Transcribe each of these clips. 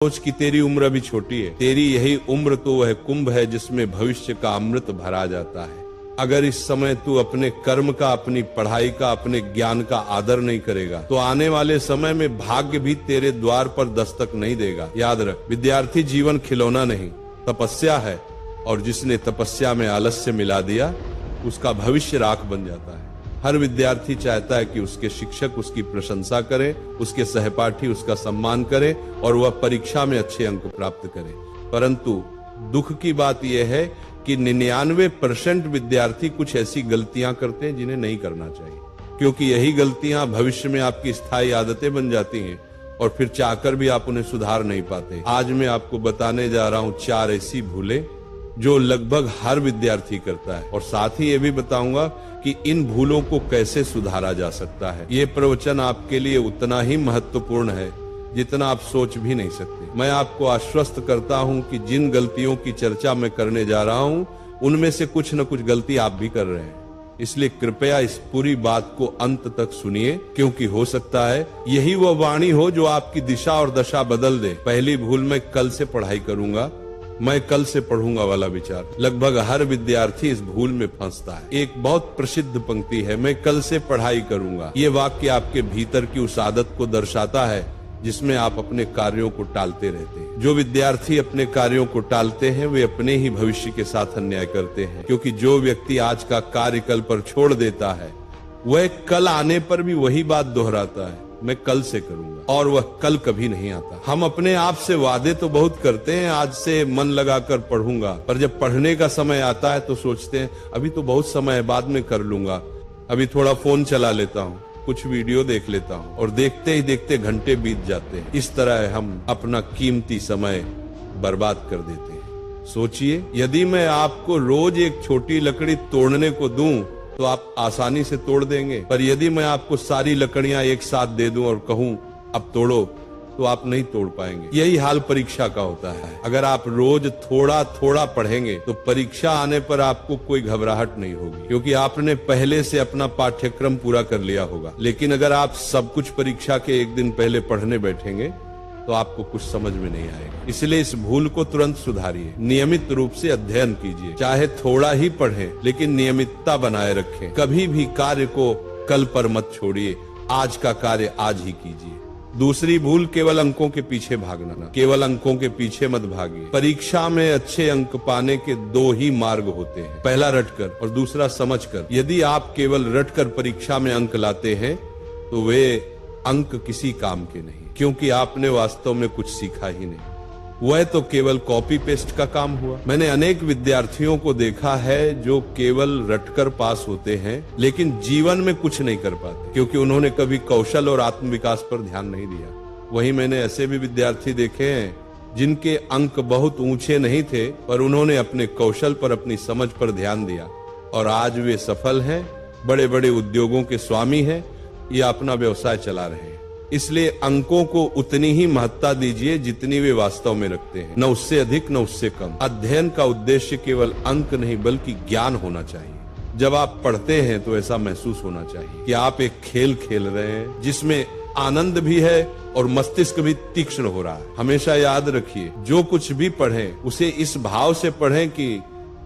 सोच कि तेरी उम्र अभी छोटी है। तेरी यही उम्र तो वह कुंभ है जिसमें भविष्य का अमृत भरा जाता है। अगर इस समय तू अपने कर्म का, अपनी पढ़ाई का, अपने ज्ञान का आदर नहीं करेगा तो आने वाले समय में भाग्य भी तेरे द्वार पर दस्तक नहीं देगा। याद रख, विद्यार्थी जीवन खिलौना नहीं, तपस्या है, और जिसने तपस्या में आलस्य मिला दिया उसका भविष्य राख बन जाता है। हर विद्यार्थी चाहता है कि उसके शिक्षक उसकी प्रशंसा करें, उसके सहपाठी उसका सम्मान करें और वह परीक्षा में अच्छे अंक प्राप्त करे। परंतु दुख की बात यह है कि 99% विद्यार्थी कुछ ऐसी गलतियां करते हैं जिन्हें नहीं करना चाहिए, क्योंकि यही गलतियां भविष्य में आपकी स्थायी आदतें बन जाती हैं और फिर चाहकर भी आप उन्हें सुधार नहीं पाते। आज मैं आपको बताने जा रहा हूं 4 ऐसी भूलें जो लगभग हर विद्यार्थी करता है, और साथ ही ये भी बताऊंगा कि इन भूलों को कैसे सुधारा जा सकता है। ये प्रवचन आपके लिए उतना ही महत्वपूर्ण है जितना आप सोच भी नहीं सकते। मैं आपको आश्वस्त करता हूं कि जिन गलतियों की चर्चा मैं करने जा रहा हूं उनमें से कुछ न कुछ गलती आप भी कर रहे हैं। इसलिए कृपया इस पूरी बात को अंत तक सुनिए, क्योंकि हो सकता है यही वह वाणी हो जो आपकी दिशा और दशा बदल दे। पहली भूल, मैं कल से पढ़ाई करूंगा, मैं कल से पढ़ूंगा वाला विचार। लगभग हर विद्यार्थी इस भूल में फंसता है। एक बहुत प्रसिद्ध पंक्ति है, मैं कल से पढ़ाई करूंगा। ये वाक्य आपके भीतर की उस आदत को दर्शाता है जिसमें आप अपने कार्यों को टालते रहते हैं। जो विद्यार्थी अपने कार्यों को टालते हैं वे अपने ही भविष्य के साथ अन्याय करते हैं, क्योंकि जो व्यक्ति आज का कार्य कल पर छोड़ देता है वह कल आने पर भी वही बात दोहराता है, मैं कल से करूंगा, और वह कल कभी नहीं आता। हम अपने आप से वादे तो बहुत करते हैं, आज से मन लगाकर पढ़ूंगा, पर जब पढ़ने का समय आता है तो सोचते हैं अभी तो बहुत समय है, बाद में कर लूंगा, अभी थोड़ा फोन चला लेता हूँ, कुछ वीडियो देख लेता हूँ, और देखते ही देखते घंटे बीत जाते हैं। इस तरह हम अपना कीमती समय बर्बाद कर देते हैं। सोचिए, यदि मैं आपको रोज एक छोटी लकड़ी तोड़ने को दूं तो आप आसानी से तोड़ देंगे, पर यदि मैं आपको सारी लकड़ियां एक साथ दे दूं और कहूं अब तोड़ो तो आप नहीं तोड़ पाएंगे। यही हाल परीक्षा का होता है। अगर आप रोज थोड़ा थोड़ा पढ़ेंगे तो परीक्षा आने पर आपको कोई घबराहट नहीं होगी, क्योंकि आपने पहले से अपना पाठ्यक्रम पूरा कर लिया होगा। लेकिन अगर आप सब कुछ परीक्षा के एक दिन पहले पढ़ने बैठेंगे तो आपको कुछ समझ में नहीं आएगा। इसलिए इस भूल को तुरंत सुधारिए। नियमित रूप से अध्ययन कीजिए, चाहे थोड़ा ही पढ़ें, लेकिन नियमितता बनाए रखें। कभी भी कार्य को कल पर मत छोड़िए, आज का कार्य आज ही कीजिए। दूसरी भूल, केवल अंकों के पीछे भागना। केवल अंकों के पीछे मत भागिए। परीक्षा में अच्छे अंक पाने के 2 ही मार्ग होते हैं, पहला रटकर और दूसरा समझकर। यदि आप केवल रटकर परीक्षा में अंक लाते हैं तो वे अंक किसी काम के नहीं, क्योंकि आपने वास्तव में कुछ सीखा ही नहीं। वह तो केवल कॉपी पेस्ट का काम हुआ। मैंने अनेक विद्यार्थियों को देखा है जो केवल रटकर पास होते हैं लेकिन जीवन में कुछ नहीं कर पाते, क्योंकि उन्होंने कभी कौशल और आत्मविकास पर ध्यान नहीं दिया। वहीं मैंने ऐसे भी विद्यार्थी देखे हैं जिनके अंक बहुत ऊंचे नहीं थे, पर उन्होंने अपने कौशल पर, अपनी समझ पर ध्यान दिया और आज वे सफल हैं, बड़े बड़े उद्योगों के स्वामी हैं या अपना व्यवसाय चला रहे हैं। इसलिए अंकों को उतनी ही महत्ता दीजिए जितनी वे वास्तव में रखते हैं, न उससे अधिक न उससे कम। अध्ययन का उद्देश्य केवल अंक नहीं बल्कि ज्ञान होना चाहिए। जब आप पढ़ते हैं तो ऐसा महसूस होना चाहिए कि आप एक खेल खेल रहे हैं जिसमें आनंद भी है और मस्तिष्क भी तीक्ष्ण हो रहा है। हमेशा याद रखिए, जो कुछ भी पढ़ें उसे इस भाव से पढ़ें कि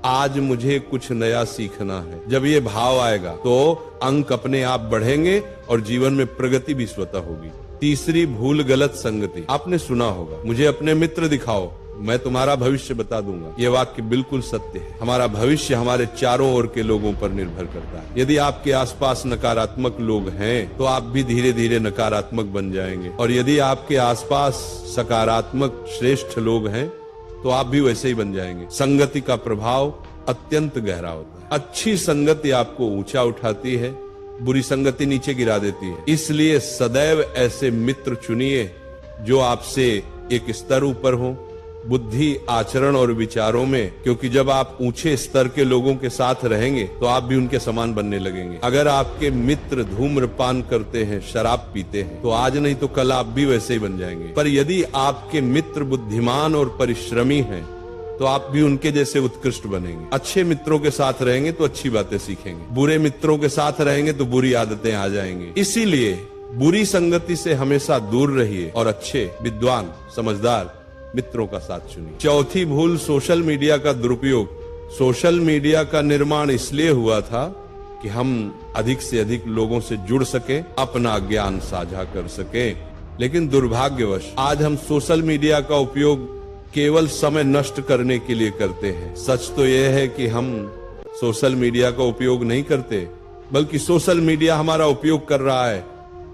आज मुझे कुछ नया सीखना है। जब ये भाव आएगा तो अंक अपने आप बढ़ेंगे और जीवन में प्रगति भी स्वतः होगी। तीसरी भूल, गलत संगति। आपने सुना होगा, मुझे अपने मित्र दिखाओ, मैं तुम्हारा भविष्य बता दूंगा। ये वाक्य बिल्कुल सत्य है। हमारा भविष्य हमारे चारों ओर के लोगों पर निर्भर करता है। यदि आपके आसपास नकारात्मक लोग हैं तो आप भी धीरे धीरे नकारात्मक बन जाएंगे, और यदि आपके आसपास सकारात्मक श्रेष्ठ लोग हैं तो आप भी वैसे ही बन जाएंगे। संगति का प्रभाव अत्यंत गहरा होता है। अच्छी संगति आपको ऊंचा उठाती है, बुरी संगति नीचे गिरा देती है। इसलिए सदैव ऐसे मित्र चुनिए जो आपसे एक स्तर ऊपर हो, बुद्धि, आचरण और विचारों में, क्योंकि जब आप ऊंचे स्तर के लोगों के साथ रहेंगे तो आप भी उनके समान बनने लगेंगे। अगर आपके मित्र धूम्रपान करते हैं, शराब पीते हैं, तो आज नहीं तो कल आप भी वैसे ही बन जाएंगे। पर यदि आपके मित्र बुद्धिमान और परिश्रमी हैं तो आप भी उनके जैसे उत्कृष्ट बनेंगे। अच्छे मित्रों के साथ रहेंगे तो अच्छी बातें सीखेंगे, बुरे मित्रों के साथ रहेंगे तो बुरी आदतें आ जाएंगी। इसीलिए बुरी संगति से हमेशा दूर रहिए और अच्छे, विद्वान, समझदार मित्रों का साथ चुनिए। चौथी भूल, सोशल मीडिया का दुरुपयोग। सोशल मीडिया का निर्माण इसलिए हुआ था कि हम अधिक से अधिक लोगों से जुड़ सके, अपना ज्ञान साझा कर सके, लेकिन दुर्भाग्यवश आज हम सोशल मीडिया का उपयोग केवल समय नष्ट करने के लिए करते हैं। सच तो यह है कि हम सोशल मीडिया का उपयोग नहीं करते, बल्कि सोशल मीडिया हमारा उपयोग कर रहा है।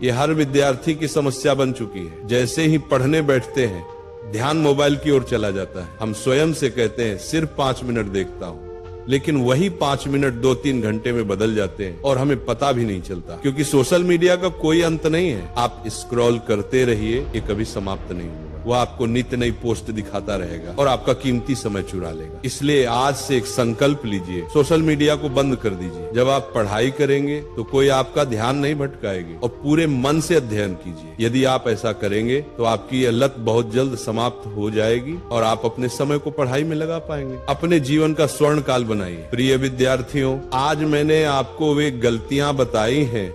ये हर विद्यार्थी की समस्या बन चुकी है। जैसे ही पढ़ने बैठते हैं, ध्यान मोबाइल की ओर चला जाता है। हम स्वयं से कहते हैं सिर्फ 5 मिनट देखता हूं, लेकिन वही 5 मिनट 2-3 घंटे में बदल जाते हैं और हमें पता भी नहीं चलता, क्योंकि सोशल मीडिया का कोई अंत नहीं है। आप स्क्रॉल करते रहिए, ये कभी समाप्त नहीं होगा। वो आपको नित्य नई पोस्ट दिखाता रहेगा और आपका कीमती समय चुरा लेगा। इसलिए आज से एक संकल्प लीजिए, सोशल मीडिया को बंद कर दीजिए। जब आप पढ़ाई करेंगे तो कोई आपका ध्यान नहीं भटकाएगी और पूरे मन से अध्ययन कीजिए। यदि आप ऐसा करेंगे तो आपकी यह लत बहुत जल्द समाप्त हो जाएगी और आप अपने समय को पढ़ाई में लगा पाएंगे। अपने जीवन का स्वर्ण काल बनाइए। प्रिय विद्यार्थियों, आज मैंने आपको वे गलतियां बताई हैं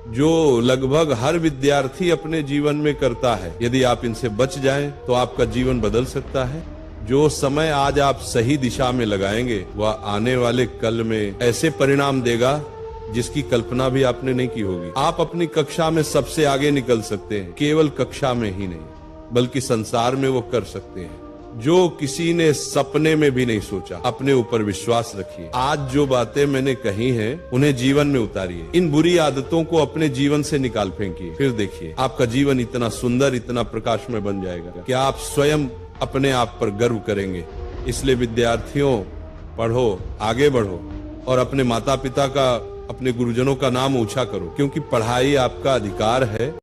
जो लगभग हर विद्यार्थी अपने जीवन में करता है। यदि आप इनसे बच जाएं तो आपका जीवन बदल सकता है। जो समय आज आप सही दिशा में लगाएंगे, वह आने वाले कल में ऐसे परिणाम देगा जिसकी कल्पना भी आपने नहीं की होगी। आप अपनी कक्षा में सबसे आगे निकल सकते हैं, केवल कक्षा में ही नहीं बल्कि संसार में वो कर सकते हैं जो किसी ने सपने में भी नहीं सोचा। अपने ऊपर विश्वास रखिए। आज जो बातें मैंने कही हैं, उन्हें जीवन में उतारिए। इन बुरी आदतों को अपने जीवन से निकाल फेंकिए। फिर देखिए आपका जीवन इतना सुंदर, इतना प्रकाशमय बन जाएगा कि आप स्वयं अपने आप पर गर्व करेंगे। इसलिए विद्यार्थियों, पढ़ो, आगे बढ़ो और अपने माता पिता का, अपने गुरुजनों का नाम ऊंचा करो, क्योंकि पढ़ाई आपका अधिकार है।